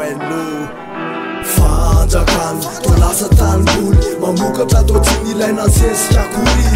Hello Fanjakana toa lasa tanimboly mamokatra toa tsy nilaina zezika akory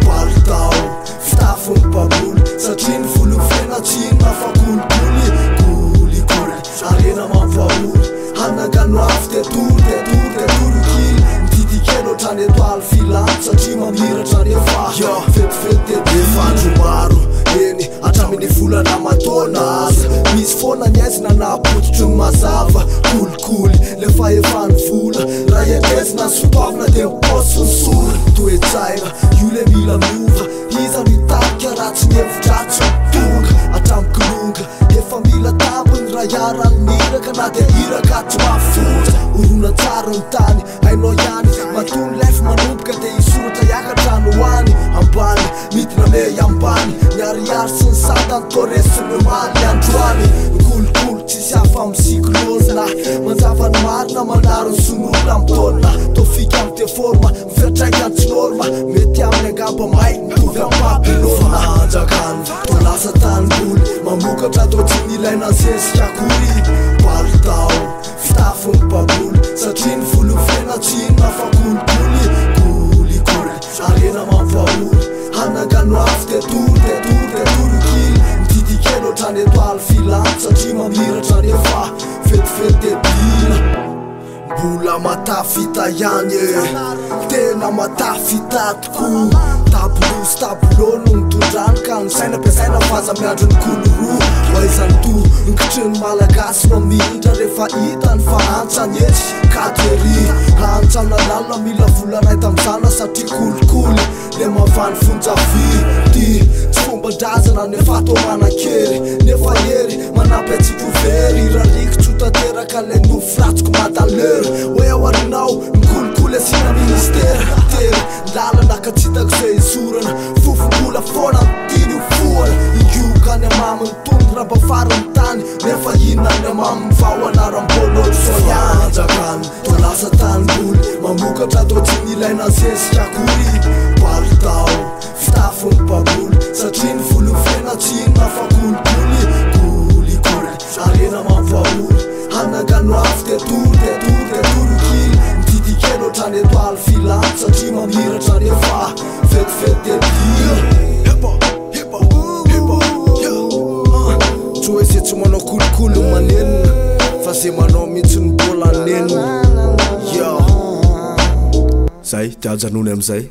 palitao fitafy ny baboly satria ny volofena tsy nafakolikoly kolikoly arena mampahory hanangano afy de tory kily mididikelo ohatrany etoaly filany satria mamiratra nefa fetifety de fandro maro eny hatramin'ny volana matona aza misy foana ny aizina napototry ny mazava kolikoly lefa efa ny vola raha iantezina sy fitaovana de miposy ny sola toetsaina io le mila miova iza no hitarika raha tsy mihevidratsy tonga hatramikilonga efa mila tambiny raha iarany miraka na de iraka tsy mafotra orona tsara ny tany hainao ihany matony lefa manomboka de isoratra iakatra no hoany ambany midina me ambany miariary sy ny satany toresy ny maly androany kolikoly tsisy hafa amy siklona manjava ny marina manaro ny son'olona mitona tofika amy te forma mifiatraika antsy norma mety amin'ny angamba may mitovy amy papilona fanjakana toa lasa tanimboly mamokatra toa tsy nilaina zezika akory palitao fitafy ny baboly satria ny volofena tsy nafakolikoly kolikoly arena mampahory hanangano afy de tory kily mididikelo ohatrany etoaly filany satria mamiratra nefa fetifety de bila mbola matafita ihany tena matafita tokoa tabolosy tabolôno nitondrany ka ny saina ampiasaina faza miandro ny koloroa oaizany to nikotreny malagasy mamindra rehefa hitany fa antsany etsy katery antsa amina lalina mila volanay tamizana satria kolikoly le mavany fonjavity tsy fomban-drazana nefa atao manan-kery nefa hery manampy atsika very rarikitsy ho tanteraka le nofo ratsiko madalery hoe ao arinao mikolikoly asina ministera tery lalana ka tsy hitako zay isorana fofombola foana tiny ho foana iokany amaminy tony raba farany tany nefa inany amaminy vao anaram-bololo soianjakany toa lasa tanimboly mamokatra toa tsy nilaina zezika akory palitao fitafy ny baboly satria ny volofena tsy nafakolikoly kolikoly arena mampahory hanangano afy de tory kily mididikelo ohatrany etoaly filany satria mamiratra nefa fetifety de bila tsy hoe se tsy manao kolikoly manenina fa ze manao mihitsy ny bola nenina zay tiajanony amizay